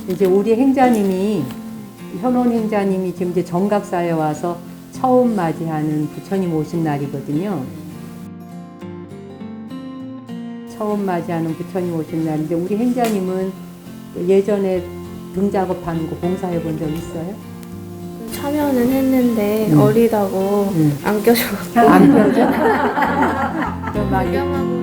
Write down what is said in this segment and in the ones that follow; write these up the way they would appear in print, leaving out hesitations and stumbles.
이제 우리 행자님이, 현원 행자님이 지금 이제 정각사에 와서 처음 맞이하는 부처님 오신 날이거든요. 처음 맞이하는 부처님 오신 날인데, 우리 행자님은 예전에 등작업하는 거 봉사해 본 적 있어요? 참여는 했는데 어리다고 안 껴줘갖고 안 펴져? 막 구경하고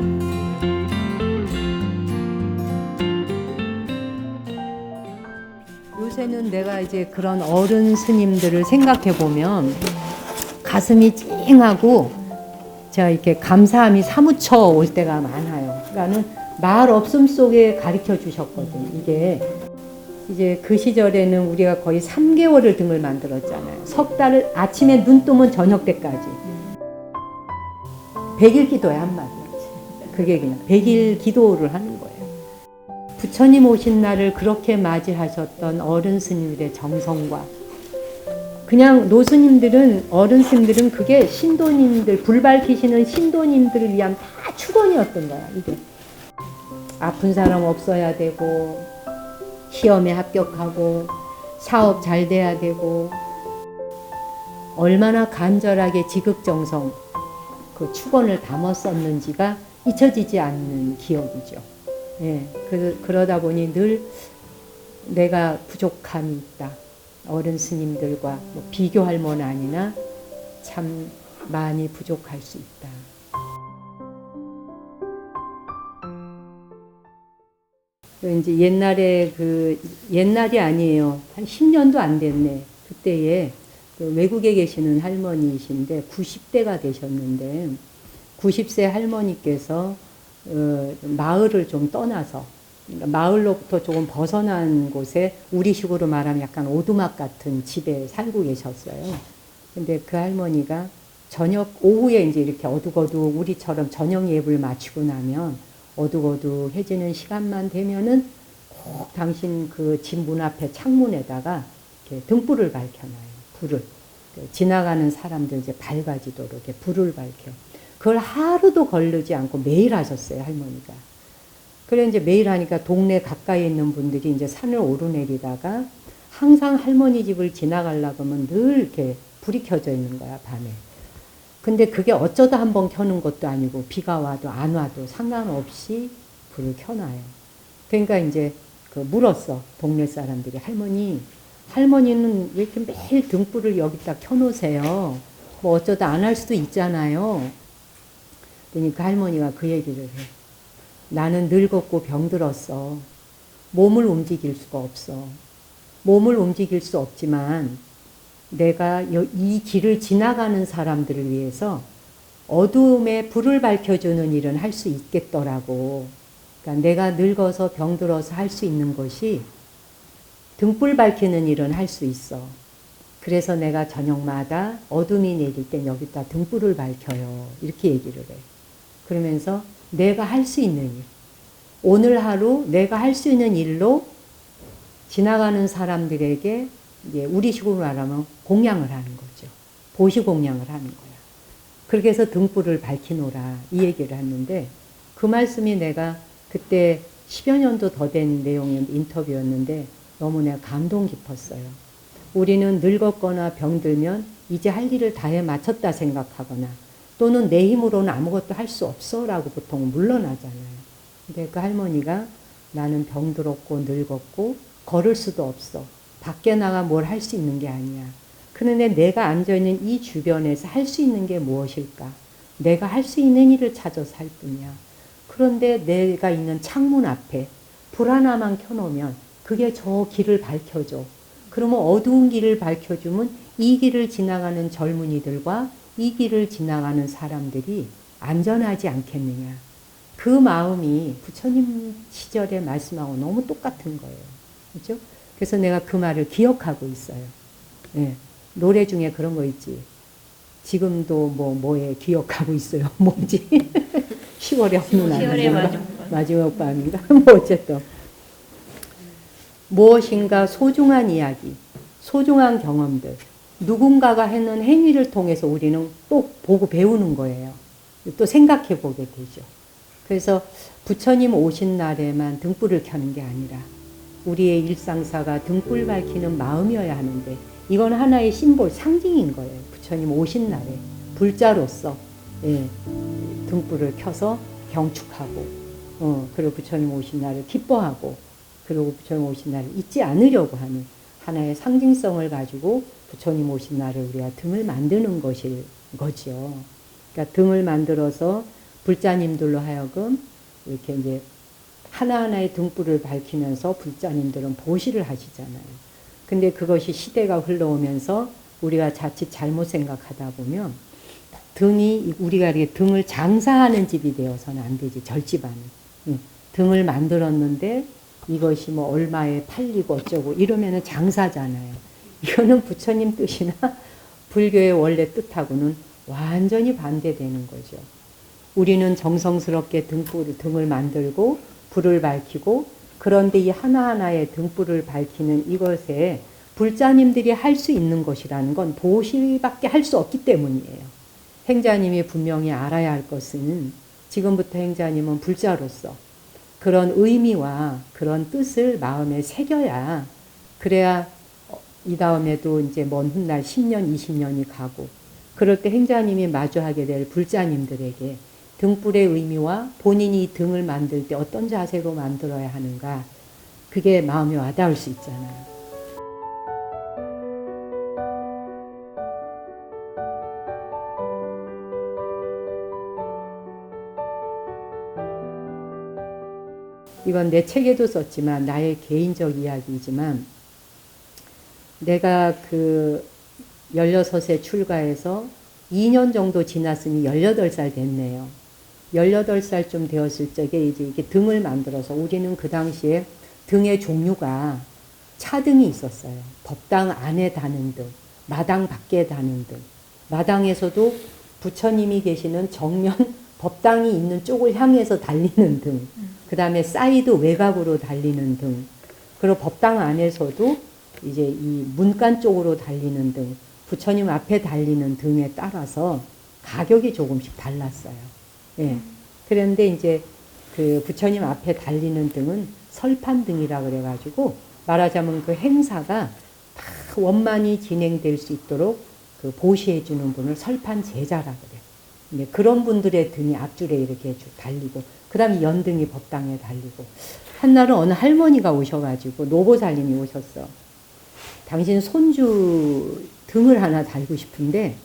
요새는 내가 이제 그런 어른 스님들을 생각해 보면 가슴이 찡하고 제가 이렇게 감사함이 사무쳐 올 때가 많아요. 그러니까는 말 없음 속에 가르쳐 주셨거든. 이게 이제 그 시절에는 우리가 거의 3개월을 등을 만들었잖아요. 석 달을 아침에 눈 뜨면 저녁 때까지. 100일 기도야 한마디로. 그게 그냥 100일 기도를 하는 거예요. 부처님 오신 날을 그렇게 맞이하셨던 어른 스님들의 정성과 그냥 노스님들은 어른 스님들은 그게 신도님들 불 밝히시는 신도님들을 위한 다 축원이었던 거야. 이게 아픈 사람 없어야 되고 시험에 합격하고 사업 잘 돼야 되고 얼마나 간절하게 지극정성 그 축원을 담았었는지가 잊혀지지 않는 기억이죠. 예, 그러다 보니 늘 내가 부족함이 있다. 어른 스님들과 뭐 비교할 건 아니나 참 많이 부족할 수 있다. 이제 옛날에 옛날이 아니에요. 한 10년도 안 됐네. 그때에 그 외국에 계시는 할머니이신데 90대가 되셨는데 90세 할머니께서 마을을 좀 떠나서 그러니까 마을로부터 조금 벗어난 곳에 우리식으로 말하면 약간 오두막 같은 집에 살고 계셨어요. 근데 그 할머니가 저녁 오후에 이제 이렇게 어둑어둑 우리처럼 저녁 예불 마치고 나면 어둑어둑해지는 시간만 되면은 꼭 당신 그 집 문 앞에 창문에다가 이렇게 등불을 밝혀놔요. 불을. 지나가는 사람들 이제 밝아지도록 이렇게 불을 밝혀. 그걸 하루도 거르지 않고 매일 하셨어요, 할머니가. 그래 이제 매일 하니까 동네 가까이에 있는 분들이 이제 산을 오르내리다가 항상 할머니 집을 지나가려고 하면 늘 이렇게 불이 켜져 있는 거야, 밤에. 근데 그게 어쩌다 한번 켜는 것도 아니고 비가 와도 안 와도 상관없이 불을 켜놔요. 그러니까 이제 물었어, 동네 사람들이. 할머니는 왜 이렇게 매일 등불을 여기다 켜놓으세요? 뭐 어쩌다 안 할 수도 있잖아요. 그러니까 할머니가 그 얘기를 해. 나는 늙었고 병들었어. 몸을 움직일 수가 없어. 몸을 움직일 수 없지만 내가 이 길을 지나가는 사람들을 위해서 어두움에 불을 밝혀주는 일은 할 수 있겠더라고. 그러니까 내가 늙어서 병들어서 할 수 있는 것이 등불 밝히는 일은 할 수 있어. 그래서 내가 저녁마다 어둠이 내릴 땐 여기다 등불을 밝혀요. 이렇게 얘기를 해. 그러면서 내가 할 수 있는 일, 오늘 하루 내가 할 수 있는 일로 지나가는 사람들에게 이제 우리식으로 말하면 공양을 하는 거죠. 보시 공양을 하는 거야. 그렇게 해서 등불을 밝히노라 이 얘기를 했는데 그 말씀이 내가 그때 10여 년도 더 된 내용의 인터뷰였는데 너무 내가 감동 깊었어요. 우리는 늙었거나 병들면 이제 할 일을 다 해 마쳤다 생각하거나 또는 내 힘으로는 아무것도 할 수 없어 라고 보통 물러나잖아요. 근데 그 할머니가 나는 병들었고 늙었고 걸을 수도 없어. 밖에 나가 뭘 할 수 있는 게 아니야. 그런데 내가 앉아있는 이 주변에서 할 수 있는 게 무엇일까? 내가 할 수 있는 일을 찾아서 할 뿐이야. 그런데 내가 있는 창문 앞에 불 하나만 켜놓으면 그게 저 길을 밝혀줘. 그러면 어두운 길을 밝혀주면 이 길을 지나가는 젊은이들과 이 길을 지나가는 사람들이 안전하지 않겠느냐. 그 마음이 부처님 시절에 말씀하고 너무 똑같은 거예요. 그렇죠? 그래서 내가 그 말을 기억하고 있어요. 네. 노래 중에 그런 거 있지. 지금도 뭐에 기억하고 있어요. 뭐지? 10월에 없는 날. 10월의 마지막 밤인가? 뭐 어쨌든. 무엇인가 소중한 이야기, 소중한 경험들, 누군가가 했는 행위를 통해서 우리는 또 보고 배우는 거예요. 또 생각해 보게 되죠. 그래서 부처님 오신 날에만 등불을 켜는 게 아니라 우리의 일상사가 등불 밝히는 마음이어야 하는데 이건 하나의 심볼, 상징인 거예요. 부처님 오신 날에 불자로서 예, 등불을 켜서 경축하고 그리고 부처님 오신 날을 기뻐하고 그리고 부처님 오신 날을 잊지 않으려고 하는 하나의 상징성을 가지고 부처님 오신 날을 우리가 등을 만드는 것일 거죠. 그러니까 등을 만들어서 불자님들로 하여금 이렇게 이제 하나하나의 등불을 밝히면서 불자님들은 보시를 하시잖아요. 근데 그것이 시대가 흘러오면서 우리가 자칫 잘못 생각하다 보면 등이 우리가 이렇게 등을 장사하는 집이 되어서는 안 되지. 절집안은. 등을 만들었는데 이것이 뭐 얼마에 팔리고 어쩌고 이러면은 장사잖아요. 이거는 부처님 뜻이나 불교의 원래 뜻하고는 완전히 반대되는 거죠. 우리는 정성스럽게 등을 만들고 불을 밝히고 그런데 이 하나하나의 등불을 밝히는 이것에 불자님들이 할 수 있는 것이라는 건 보시밖에 할 수 없기 때문이에요. 행자님이 분명히 알아야 할 것은 지금부터 행자님은 불자로서 그런 의미와 그런 뜻을 마음에 새겨야 그래야 이 다음에도 이제 먼 훗날 10년, 20년이 가고 그럴 때 행자님이 마주하게 될 불자님들에게 등불의 의미와 본인이 등을 만들 때 어떤 자세로 만들어야 하는가 그게 마음에 와닿을 수 있잖아요. 이건 내 책에도 썼지만 나의 개인적 이야기이지만 내가 그 16세 출가해서 2년 정도 지났으니 18살 됐네요. 18살쯤 되었을 적에 이제 이렇게 등을 만들어서 우리는 그 당시에 등의 종류가 차등이 있었어요. 법당 안에 다는 등, 마당 밖에 다는 등. 마당에서도 부처님이 계시는 정면 법당이 있는 쪽을 향해서 달리는 등. 그 다음에 사이드 외곽으로 달리는 등. 그리고 법당 안에서도 이제 이 문간 쪽으로 달리는 등. 부처님 앞에 달리는 등에 따라서 가격이 조금씩 달랐어요. 예. 그런데 이제 그 부처님 앞에 달리는 등은 설판등이라 그래가지고 말하자면 그 행사가 다 원만히 진행될 수 있도록 그 보시해주는 분을 설판 제자라 그래요. 네, 그런 분들의 등이 앞줄에 이렇게 쭉 달리고, 그 다음에 연등이 법당에 달리고, 한날은 어느 할머니가 오셔가지고, 노보살님이 오셨어. 당신 손주 등을 하나 달고 싶은데,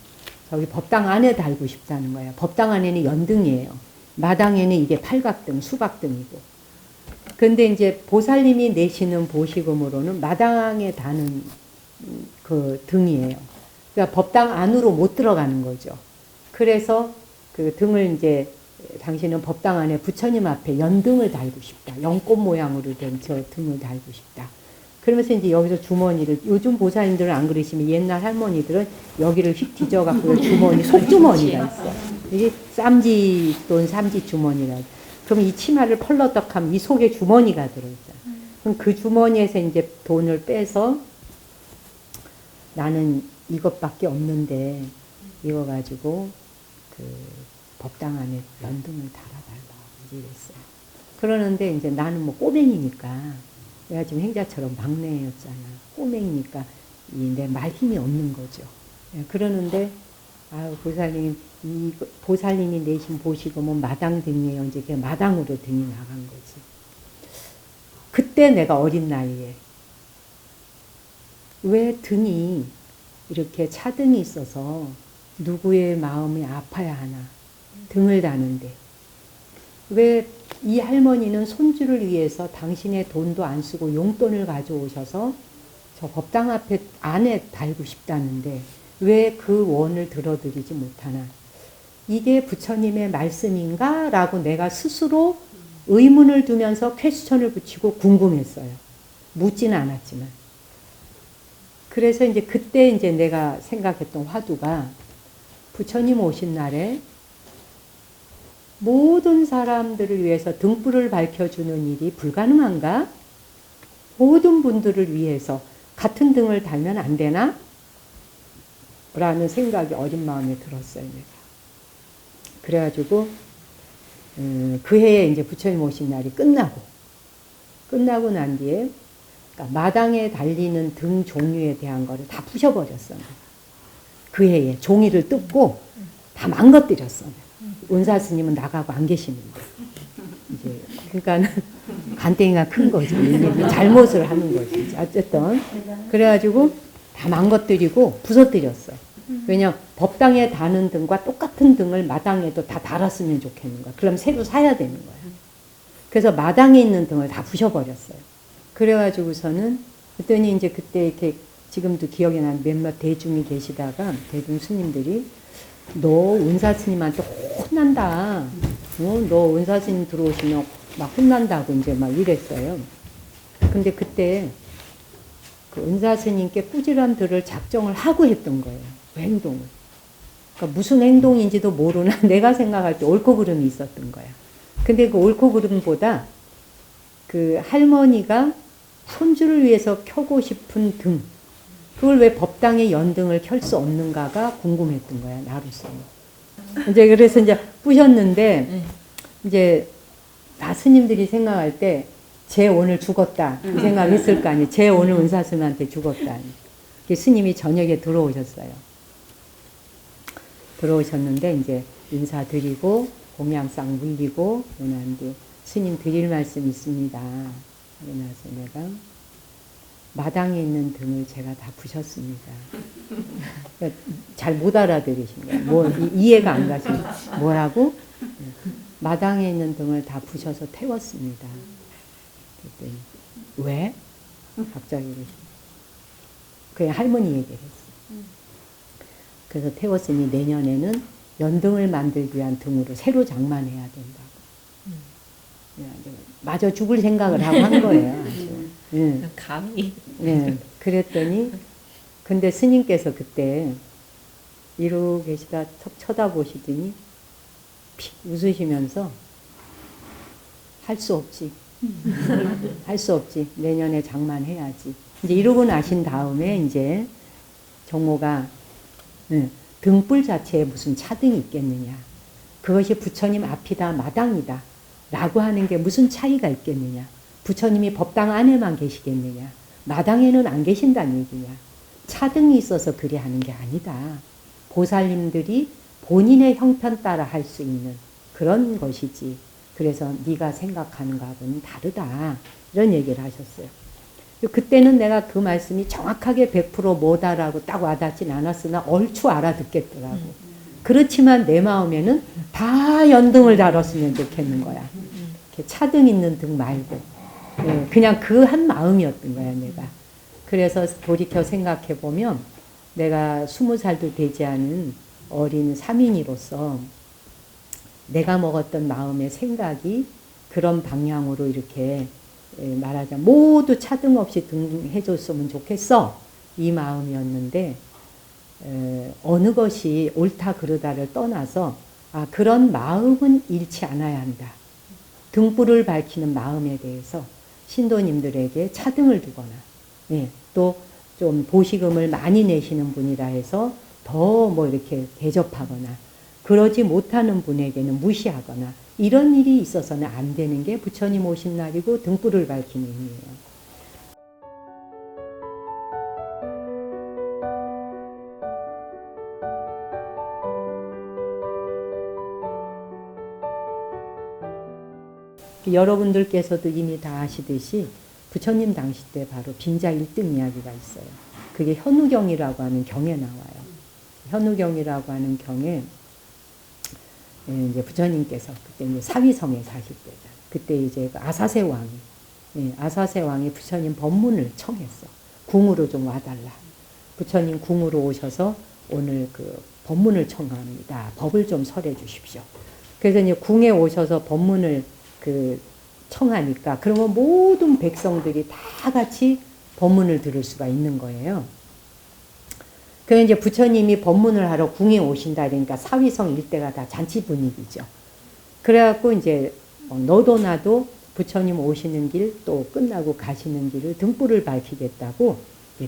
저기 법당 안에 달고 싶다는 거야. 법당 안에는 연등이에요. 마당에는 이게 팔각등, 수박등이고. 근데 이제 보살님이 내시는 보시금으로는 마당에 다는 그 등이에요. 그러니까 법당 안으로 못 들어가는 거죠. 그래서 그 등을 이제 당신은 법당 안에 부처님 앞에 연등을 달고 싶다. 연꽃 모양으로 된 저 등을 달고 싶다. 그러면서 이제 여기서 주머니를, 요즘 보살님들은 안 그러시면 옛날 할머니들은 여기를 휙 뒤져갖고 주머니, 속주머니가 있어. 이게 쌈지 삼지 주머니라. 그럼 이 치마를 펄럭떡하면 이 속에 주머니가 들어있잖아. 그럼 그 주머니에서 이제 돈을 빼서 나는 이것밖에 없는데 이거 가지고 그 법당 안에 연등을 달아달라 이랬어요. 그러는데 이제 나는 뭐 꼬맹이니까 내가 지금 행자처럼 막내였잖아. 꼬맹이니까 내 말 힘이 없는 거죠. 그러는데 보살님, 이 보살님이 내신 보시금은 마당 등이에요. 이제 그 마당으로 등이 나간 거지. 그때 내가 어린 나이에 왜 등이 이렇게 차등이 있어서 누구의 마음이 아파야 하나. 등을 다는데. 왜 이 할머니는 손주를 위해서 당신의 돈도 안 쓰고 용돈을 가져오셔서 저 법당 앞에 안에 달고 싶다는데 왜 그 원을 들어드리지 못하나. 이게 부처님의 말씀인가? 라고 내가 스스로 의문을 두면서 퀘스천을 붙이고 궁금했어요. 묻지는 않았지만. 그래서 이제 그때 이제 내가 생각했던 화두가 부처님 오신 날에 모든 사람들을 위해서 등불을 밝혀주는 일이 불가능한가? 모든 분들을 위해서 같은 등을 달면 안 되나? 라는 생각이 어린 마음에 들었어요, 내가. 그래가지고, 그 해에 이제 부처님 오신 날이 끝나고 난 뒤에 그러니까 마당에 달리는 등 종류에 대한 거를 다 부셔버렸어요. 그 해에 종이를 뜯고 다 망가뜨렸어요. 은사 스님은 나가고 안 계시는데. 이제 그러니까는 간땡이가 큰 거지. 잘못을 하는 거지. 어쨌든 그래가지고 다 망가뜨리고 부서뜨렸어. 왜냐 법당에 다는 등과 똑같은 등을 마당에도 다 달았으면 좋겠는 거야. 그럼 새로 사야 되는 거야. 그래서 마당에 있는 등을 다 부셔버렸어요. 그래가지고서는 그랬더니 이제 그때 이렇게 지금도 기억이 나는 몇몇 대중이 계시다가 대중 스님들이 너 은사 스님한테 혼난다. 너 은사 스님 들어오시면 막 혼난다고 이제 막 이랬어요. 근데 그때 그 은사 스님께 꾸지람 들을 작정을 하고 했던 거예요. 그 행동을. 그러니까 무슨 행동인지도 모르나 내가 생각할 때 옳고 그름이 있었던 거야. 근데 그 옳고 그름보다 그 할머니가 손주를 위해서 켜고 싶은 등, 그걸 왜 법당에 연등을 켤 수 없는가가 궁금했던 거야, 나로서는. 이제 그래서 이제 부셨는데, 이제 다 스님들이 생각할 때, 쟤 오늘 죽었다. 이 생각했을 거 아니에요. 쟤 오늘 은사스님한테 죽었다. 스님이 저녁에 들어오셨어요. 들어오셨는데, 이제 인사드리고, 공양상 물리고, 그러는 뒤 스님 드릴 말씀 있습니다. 그래서 내가 마당에 있는 등을 제가 다 부셨습니다. 그러니까 잘 못 알아들으신 거예요. 뭐 이해가 안 가시고 뭐라고? 마당에 있는 등을 다 부셔서 태웠습니다. 그랬더니 왜? 갑자기 그러시고 그냥 할머니 얘기를 했어요. 그래서 태웠으니 내년에는 연등을 만들기 위한 등으로 새로 장만해야 된다고. 마저 죽을 생각을 하고 한 거예요. 네. 감히. 네. 그랬더니 근데 스님께서 그때 이러고 계시다 척 쳐다보시더니 픽 웃으시면서 할 수 없지. 할 수 없지. 내년에 장만해야지. 이제 이러고 나신 다음에 이제 정모가 등불 자체에 무슨 차등이 있겠느냐. 그것이 부처님 앞이다 마당이다. 라고 하는 게 무슨 차이가 있겠느냐. 부처님이 법당 안에만 계시겠느냐. 마당에는 안 계신다는 얘기냐. 차등이 있어서 그래 하는 게 아니다. 보살님들이 본인의 형편 따라 할 수 있는 그런 것이지. 그래서 네가 생각하는 것하고는 다르다. 이런 얘기를 하셨어요. 그때는 내가 그 말씀이 정확하게 100% 뭐다라고 딱 와닿진 않았으나 얼추 알아듣겠더라고. 그렇지만 내 마음에는 다 연등을 달았으면 좋겠는 거야. 이렇게 차등 있는 등 말고. 그냥 그 한 마음이었던 거야, 내가. 그래서 돌이켜 생각해 보면 내가 20살도 되지 않은 어린 사민이로서 내가 먹었던 마음의 생각이 그런 방향으로 이렇게 말하자면 모두 차등 없이 등해줬으면 좋겠어. 이 마음이었는데 어느 것이 옳다 그르다를 떠나서 그런 마음은 잃지 않아야 한다. 등불을 밝히는 마음에 대해서 신도님들에게 차등을 두거나 또 좀 보시금을 많이 내시는 분이라 해서 더 뭐 이렇게 대접하거나 그러지 못하는 분에게는 무시하거나 이런 일이 있어서는 안 되는 게 부처님 오신 날이고 등불을 밝히는 의미예요. 여러분들께서도 이미 다 아시듯이 부처님 당시 때 바로 빈자 1등 이야기가 있어요. 그게 현우경이라고 하는 경에 나와요. 현우경이라고 하는 경에 이제 부처님께서 그때 이제 사위성에 사실 때죠. 그때 이제 아사세 왕이 아사세 왕이 부처님 법문을 청했어. 궁으로 좀 와달라. 부처님 궁으로 오셔서 오늘 그 법문을 청합니다. 법을 좀 설해 주십시오. 그래서 이제 궁에 오셔서 법문을 청하니까 그러면 모든 백성들이 다 같이 법문을 들을 수가 있는 거예요. 그래서 이제 부처님이 법문을 하러 궁에 오신다 그러니까 사위성 일대가 다 잔치 분위기죠. 그래갖고 이제 너도 나도 부처님 오시는 길 또 끝나고 가시는 길을 등불을 밝히겠다고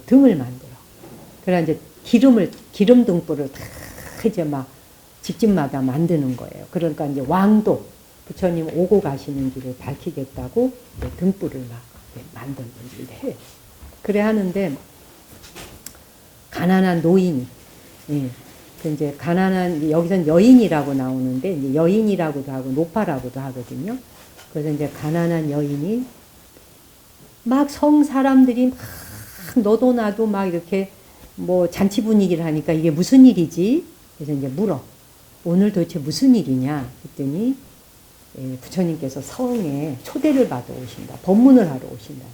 등을 만들어. 그래 이제 기름 등불을 다 이제 막 집집마다 만드는 거예요. 그러니까 이제 왕도 부처님 오고 가시는 길을 밝히겠다고 등불을 막 만드는 일을 해요. 그래 하는데 가난한 노인이, 예. 그 이제 가난한, 여기선 여인이라고 나오는데 이제 여인이라고도 하고 노파라고도 하거든요. 그래서 이제 가난한 여인이 막 성 사람들이 막 너도 나도 막 이렇게 뭐 잔치 분위기를 하니까 이게 무슨 일이지? 그래서 이제 물어. 오늘 도대체 무슨 일이냐? 그랬더니 예, 부처님께서 성에 초대를 받아 오신다. 법문을 하러 오신단다.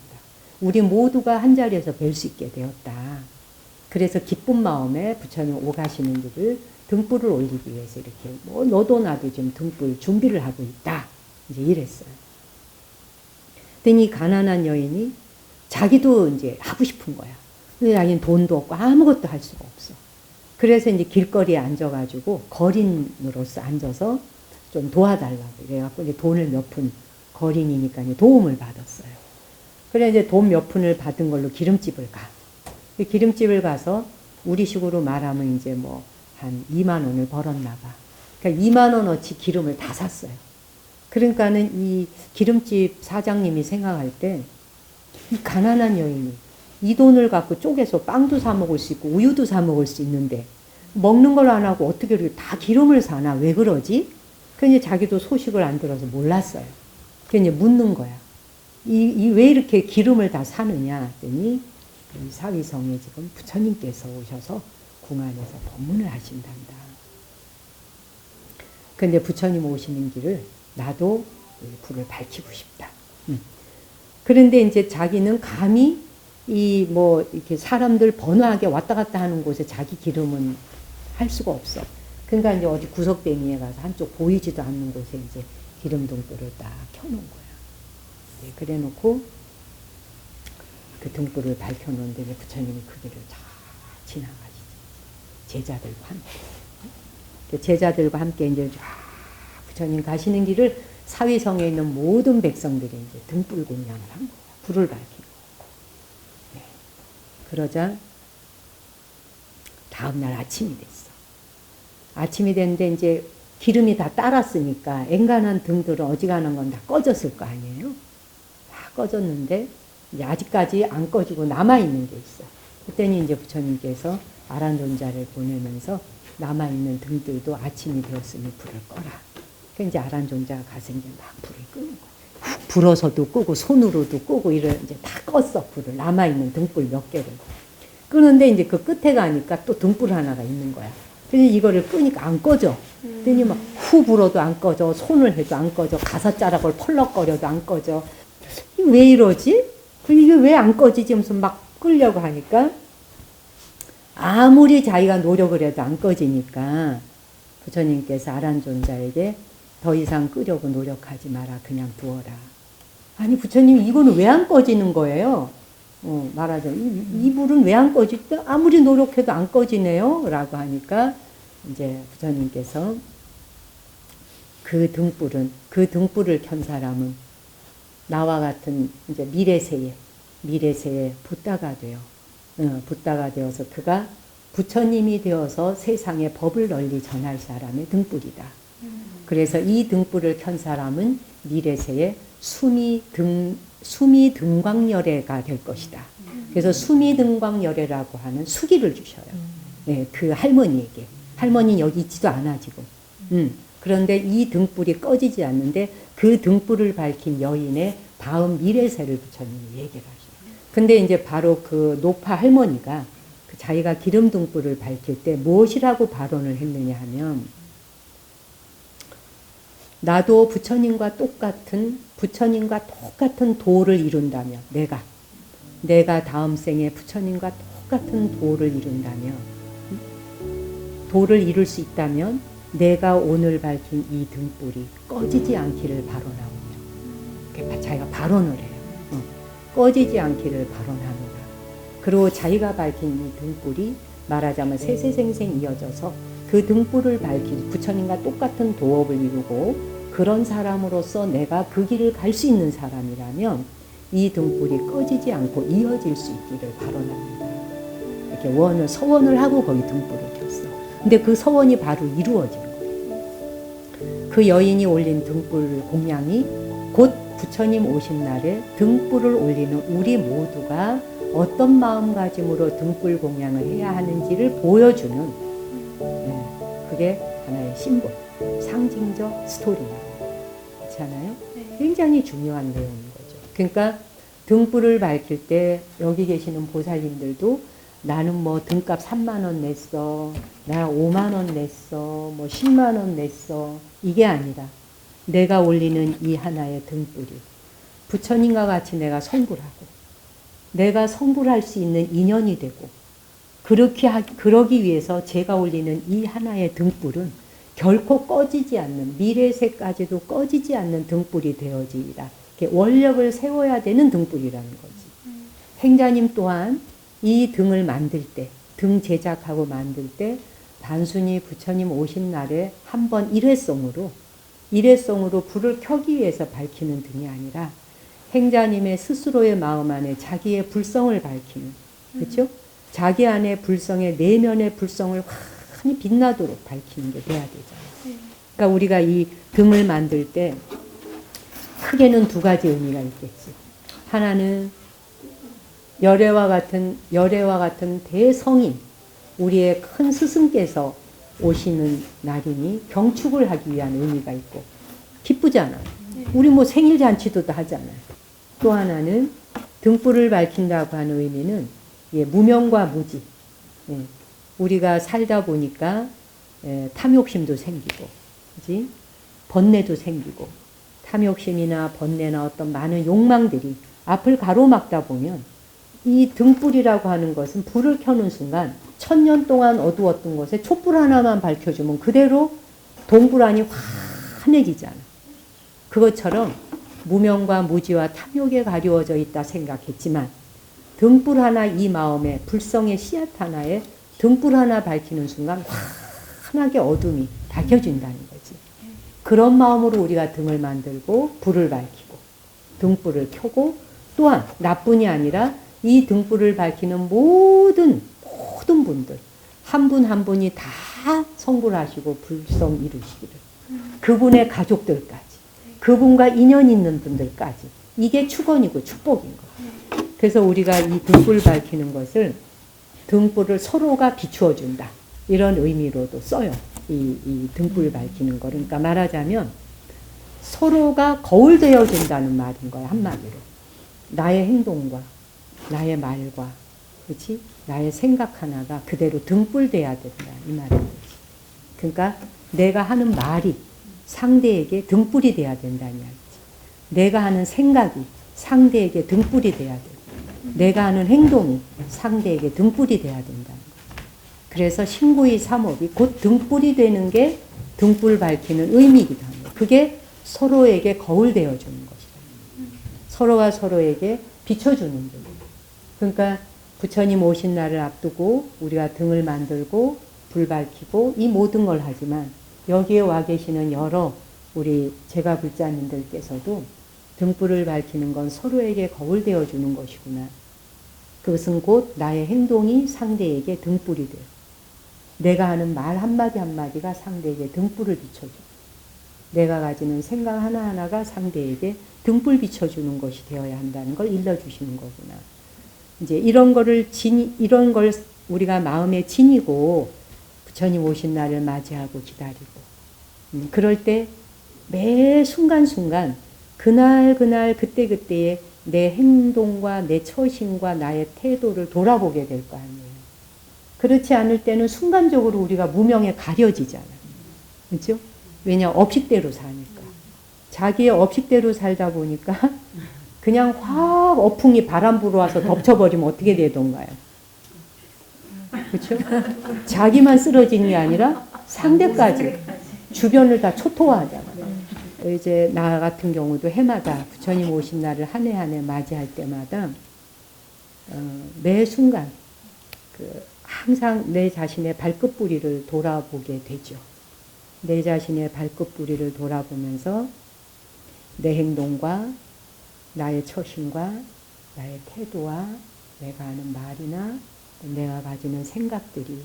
우리 모두가 한 자리에서 뵐 수 있게 되었다. 그래서 기쁜 마음에 부처님 오가시는 길을 등불을 올리기 위해서 이렇게 뭐 너도 나도 지금 등불 준비를 하고 있다. 이제 이랬어요. 그랬더니 가난한 여인이 자기도 이제 하고 싶은 거야. 근데 자기는 돈도 없고 아무것도 할 수가 없어. 그래서 이제 길거리에 앉아가지고 거린으로서 앉아서 좀 도와달라고 그래갖고 이제 돈을 몇 푼 거린이니까 이제 도움을 받았어요. 그래 이제 돈 몇 푼을 받은 걸로 기름집을 가. 그 기름집을 가서 우리식으로 말하면 이제 뭐 한 2만 원을 벌었나 봐. 그러니까 2만 원어치 기름을 다 샀어요. 그러니까는 이 기름집 사장님이 생각할 때 이 가난한 여인이 이 돈을 갖고 쪼개서 빵도 사 먹을 수 있고 우유도 사 먹을 수 있는데 먹는 걸 안 하고 어떻게 이렇게 다 기름을 사나 왜 그러지? 그래서 자기도 소식을 안 들어서 몰랐어요. 그래서 이제 묻는 거야. 왜 이렇게 기름을 다 사느냐 했더니 이 사위성에 지금 부처님께서 오셔서 궁 안에서 법문을 하신단다. 근데 부처님 오시는 길을 나도 불을 밝히고 싶다. 그런데 이제 자기는 감히 이 뭐 이렇게 사람들 번화하게 왔다 갔다 하는 곳에 자기 기름은 할 수가 없어. 그러니까 이제 어디 구석탱이에 가서 한쪽 보이지도 않는 곳에 이제 기름 등불을 딱 켜놓은 거야. 네, 그래 놓고 그 등불을 밝혀놓은데 부처님이 그 길을 쫙 지나가시지. 제자들과 함께. 제자들과 함께 이제 쫙 부처님 가시는 길을 사위성에 있는 모든 백성들이 이제 등불 공양을 한 거야. 불을 밝히고. 네. 그러자 다음날 아침이 됐어. 아침이 됐는데 이제 기름이 다 따랐으니까 엔간한 등들은 어지간한 건 다 꺼졌을 거 아니에요. 다 꺼졌는데 이제 아직까지 안 꺼지고 남아있는 게 있어. 그때는 이제 부처님께서 아란존자를 보내면서 남아있는 등들도 아침이 되었으니 불을 꺼라. 이제 아란존자가 가서 이제 막 불을 끄는 거야. 불어서도 끄고 손으로도 끄고 이래 이제 다 껐어 불을. 남아있는 등불 몇 개를. 끄는데 이제 그 끝에 가니까 또 등불 하나가 있는 거야. 그래서 이거를 끄니까 안 꺼져. 그랬더니 막 후 불어도 안 꺼져. 손을 해도 안 꺼져. 가사자락을 펄럭거려도 안 꺼져. 왜 이러지? 이게 왜 안 꺼지지? 하면서 막 끄려고 하니까 아무리 자기가 노력을 해도 안 꺼지니까 부처님께서 아란존자에게 더 이상 끄려고 노력하지 마라. 그냥 두어라. 아니 부처님 이거는 왜 안 꺼지는 거예요? 말하자면 이 불은 왜 안 꺼지? 아무리 노력해도 안 꺼지네요. 라고 하니까 이제 부처님께서 그 등불을 켠 사람은 나와 같은 이제 미래세에 붓다가 되어서 그가 부처님이 되어서 세상에 법을 널리 전할 사람의 등불이다. 그래서 이 등불을 켠 사람은 미래세에 수미등광열애가 될 것이다. 그래서 수미등광열애라고 하는 수기를 주셔요. 네, 그 할머니에게. 할머니는 여기 있지도 않아 지금. 그런데 이 등불이 꺼지지 않는데 그 등불을 밝힌 여인의 다음 미래세를 부처님이 얘기를 하셔요. 근데 이제 바로 그 노파 할머니가 그 자기가 기름 등불을 밝힐 때 무엇이라고 발언을 했느냐 하면 나도 부처님과 똑같은 도를 이룬다면 내가 다음 생에 부처님과 똑같은 도를 이룬다면 도를 이룰 수 있다면 내가 오늘 밝힌 이 등불이 꺼지지 않기를 바라오며 자기가 발언을 해요. 꺼지지 않기를 바라노라. 그리고 자기가 밝힌 이 등불이 말하자면 세세생생 이어져서 그 등불을 밝힌 부처님과 똑같은 도업을 이루고 그런 사람으로서 내가 그 길을 갈 수 있는 사람이라면 이 등불이 꺼지지 않고 이어질 수 있기를 바라옵니다. 이렇게 서원을 하고 거기 등불을 켰어. 근데 그 서원이 바로 이루어진 거예요. 그 여인이 올린 등불 공양이 곧 부처님 오신 날에 등불을 올리는 우리 모두가 어떤 마음가짐으로 등불 공양을 해야 하는지를 보여주는 그게 하나의 심볼, 상징적 스토리라고 그렇잖아요. 굉장히 중요한 내용인 거죠. 그러니까 등불을 밝힐 때 여기 계시는 보살님들도 나는 뭐 등값 3만 원 냈어, 나 5만 원 냈어, 뭐 10만 원 냈어, 이게 아니라 내가 올리는 이 하나의 등불이 부처님과 같이 내가 성불하고 내가 성불할 수 있는 인연이 되고 그러기 위해서 제가 올리는 이 하나의 등불은 결코 꺼지지 않는 미래세까지도 꺼지지 않는 등불이 되어지리라. 원력을 세워야 되는 등불이라는 거지. 행자님 또한 이 등을 만들 때, 등 제작하고 만들 때 단순히 부처님 오신 날에 한 번 일회성으로 불을 켜기 위해서 밝히는 등이 아니라 행자님의 스스로의 마음 안에 자기의 불성을 밝히는, 그렇죠? 자기 안에 불성의 내면의 불성을 환히 빛나도록 밝히는 게 돼야 되잖아요. 그러니까 우리가 이 등을 만들 때 크게는 두 가지 의미가 있겠지. 하나는 열애와 같은 대성인, 우리의 큰 스승께서 오시는 날이니 경축을 하기 위한 의미가 있고 기쁘잖아. 우리 뭐 생일 잔치도 다 하잖아요. 또 하나는 등불을 밝힌다고 하는 의미는 무명과 무지. 우리가 살다 보니까 탐욕심도 생기고, 그지? 번뇌도 생기고, 탐욕심이나 번뇌나 어떤 많은 욕망들이 앞을 가로막다 보면 이 등불이라고 하는 것은 불을 켜는 순간 1000년 동안 어두웠던 곳에 촛불 하나만 밝혀주면 그대로 동불안이 환해지잖아. 그것처럼 무명과 무지와 탐욕에 가리워져 있다 생각했지만 등불 하나, 이 마음에 불성의 씨앗 하나에 등불 하나 밝히는 순간 환하게 어둠이 밝혀진다는 거지. 그런 마음으로 우리가 등을 만들고 불을 밝히고 등불을 켜고, 또한 나뿐이 아니라 이 등불을 밝히는 모든 분들 한 분 한 분이 다 성불하시고 불성 이루시기를, 그분의 가족들까지, 그분과 인연 있는 분들까지, 이게 축원이고 축복인 거예요. 그래서 우리가 이 등불 밝히는 것을 등불을 서로가 비추어 준다, 이런 의미로도 써요. 이 등불 밝히는 거. 그러니까 말하자면 서로가 거울 되어 준다는 말인 거야, 한마디로. 나의 행동과 나의 말과, 그렇지? 나의 생각 하나가 그대로 등불 돼야 된다, 이 말인 거지. 그러니까 내가 하는 말이 상대에게 등불이 돼야 된다는 이야기지. 내가 하는 생각이 상대에게 등불이 돼야 되고, 내가 하는 행동이 상대에게 등불이 돼야 된다는 거지. 그래서 신구의 삼업이 곧 등불이 되는 게 등불 밝히는 의미이기도 합니다. 그게 서로에게 거울 되어주는 것이다. 서로가 서로에게 비춰주는 분. 그러니까 부처님 오신 날을 앞두고 우리가 등을 만들고 불 밝히고 이 모든 걸 하지만 여기에 와 계시는 여러 우리 제가 불자님들께서도 등불을 밝히는 건 서로에게 거울 되어주는 것이구나. 그것은 곧 나의 행동이 상대에게 등불이 돼요. 내가 하는 말 한마디 한마디가 상대에게 등불을 비춰줘. 내가 가지는 생각 하나하나가 상대에게 등불 비춰주는 것이 되어야 한다는 걸 일러주시는 거구나. 이제 이런 걸 우리가 마음에 지니고 부처님 오신 날을 맞이하고 기다리고, 그럴 때 매 순간순간 그날 그때그때의 내 행동과 내 처신과 나의 태도를 돌아보게 될 거 아니에요. 그렇지 않을 때는 순간적으로 우리가 무명에 가려지잖아요. 그렇죠? 왜냐, 업식대로 사니까. 자기의 업식대로 살다 보니까 그냥 확 어풍이 바람 불어와서 덮쳐버리면 어떻게 되던가요? 그렇죠? 자기만 쓰러지는 게 아니라 상대까지, 주변을 다 초토화하잖아요. 이제 나 같은 경우도 해마다 부처님 오신 날을 한 해 한 해 맞이할 때마다 매 순간 항상 내 자신의 발끝부리를 돌아보게 되죠. 내 자신의 발끝부리를 돌아보면서 내 행동과 나의 처신과 나의 태도와 내가 하는 말이나 내가 가지는 생각들이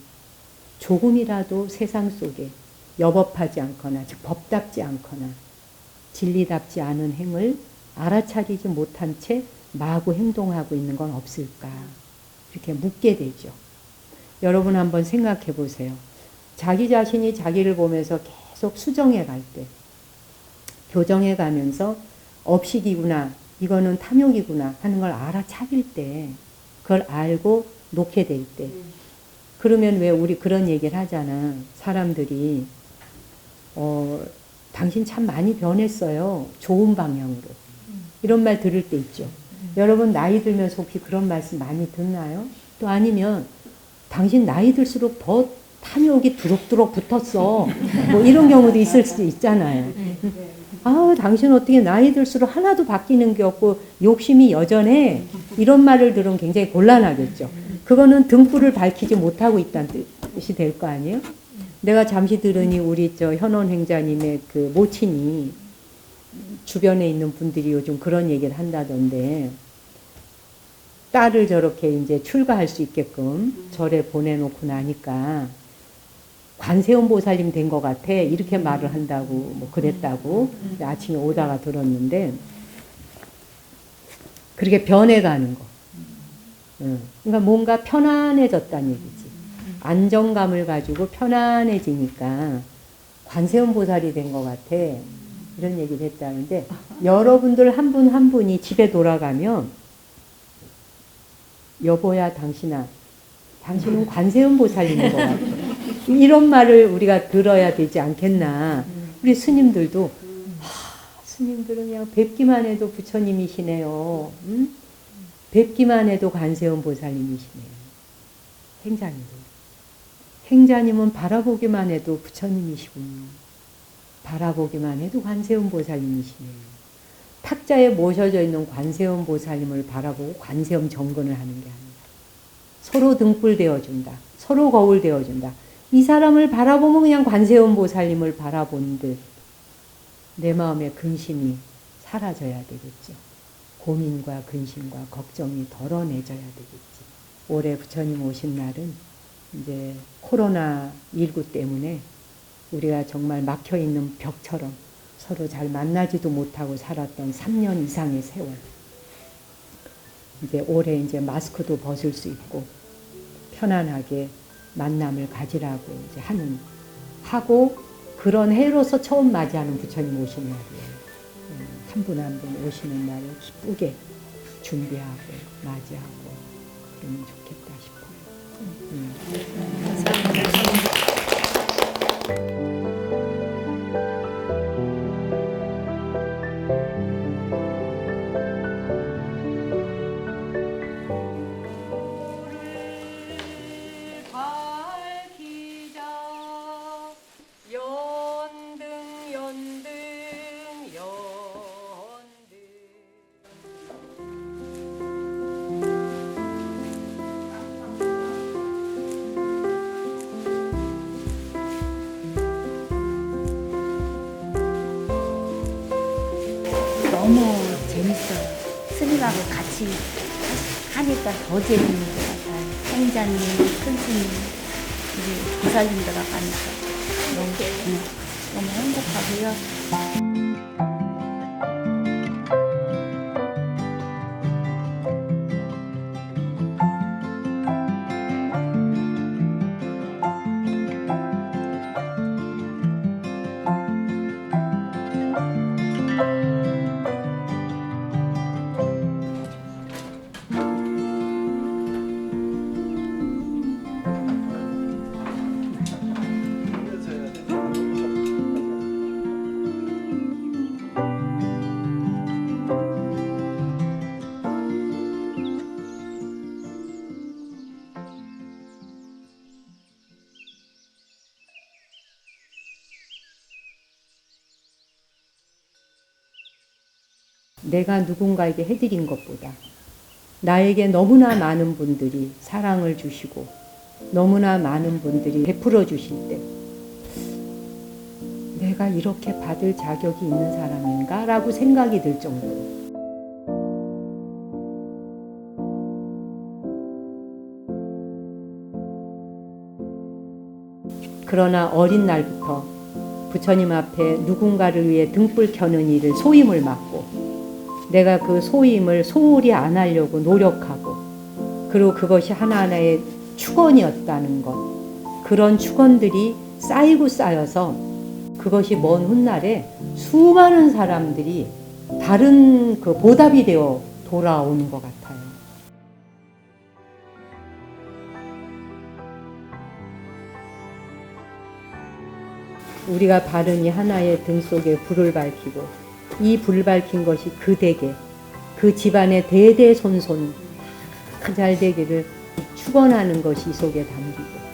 조금이라도 세상 속에 여법하지 않거나, 즉 법답지 않거나 진리답지 않은 행을 알아차리지 못한 채 마구 행동하고 있는 건 없을까? 이렇게 묻게 되죠. 여러분 한번 생각해 보세요. 자기 자신이 자기를 보면서 계속 수정해 갈 때, 교정해 가면서 업식이구나, 이거는 탐욕이구나 하는 걸 알아차릴 때, 그걸 알고 놓게 될 때, 그러면 왜 우리 그런 얘기를 하잖아. 사람들이 당신 참 많이 변했어요. 좋은 방향으로. 이런 말 들을 때 있죠. 여러분 나이 들면서 혹시 그런 말씀 많이 듣나요? 또 아니면 당신 나이 들수록 더 탐욕이 두룩두룩 붙었어. 뭐 이런 경우도 있을 수도 있잖아요. 아, 당신 어떻게 나이 들수록 하나도 바뀌는 게 없고 욕심이 여전해. 이런 말을 들으면 굉장히 곤란하겠죠. 그거는 등불을 밝히지 못하고 있다는 뜻이 될 거 아니에요? 내가 잠시 들으니 우리 현원 행자님의 그 모친이 주변에 있는 분들이 요즘 그런 얘기를 한다던데, 딸을 저렇게 이제 출가할 수 있게끔 절에 보내놓고 나니까 관세음 보살님 된 것 같아. 이렇게 말을 한다고, 뭐 그랬다고 아침에 오다가 들었는데, 그렇게 변해가는 거. 그러니까 뭔가 편안해졌다는 얘기지. 안정감을 가지고 편안해지니까 관세음 보살이 된 것 같아. 이런 얘기를 했다는데, 여러분들 한 분 한 분이 집에 돌아가면, 여보야, 당신아, 당신은 관세음 보살인 것 같아. 이런 말을 우리가 들어야 되지 않겠나. 우리 스님들도, 스님들은 그냥 뵙기만 해도 부처님이시네요. 응? 뵙기만 해도 관세음 보살님이시네요. 행자님들. 행자님은 바라보기만 해도 부처님이시군요. 바라보기만 해도 관세음 보살님이시네요. 탁자에 모셔져 있는 관세음 보살님을 바라보고 관세음 정근을 하는 게 아니라 서로 등불 되어준다. 서로 거울 되어준다. 이 사람을 바라보면 그냥 관세음 보살님을 바라본들 내 마음의 근심이 사라져야 되겠죠. 고민과 근심과 걱정이 덜어내져야 되겠지. 올해 부처님 오신 날은 이제 코로나19 때문에 우리가 정말 막혀있는 벽처럼 서로 잘 만나지도 못하고 살았던 3년 이상의 세월. 이제 올해 이제 마스크도 벗을 수 있고 편안하게 만남을 가지라고 이제 하고 그런 해로서 처음 맞이하는 부처님 오신 날이에요. 한 분 한 분 오시는 날을 기쁘게 준비하고 맞이하고 그러면 좋겠다 싶어요. 감사합니다. 너무 재밌어요. 스님하고 같이 하니까 더 재밌는 것 같아요. 행자님, 큰 스님, 우리 보살님들하고 하니까 너무 행복하고요. 내가 누군가에게 해드린 것보다 나에게 너무나 많은 분들이 사랑을 주시고 너무나 많은 분들이 베풀어 주실 때 내가 이렇게 받을 자격이 있는 사람인가? 라고 생각이 들 정도로 그러나 어린 날부터 부처님 앞에 누군가를 위해 등불 켜는 일을 소임을 맡고 내가 그 소임을 소홀히 안 하려고 노력하고, 그리고 그것이 하나하나의 축원이었다는 것. 그런 축원들이 쌓이고 쌓여서 그것이 먼 훗날에 수많은 사람들이 다른 그 보답이 되어 돌아오는 것 같아요. 우리가 바르니 하나의 등 속에 불을 밝히고, 이 불 밝힌 것이 그 댁에, 그 집안의 대대손손 잘 되기를 축원하는 것이 이 속에 담기고,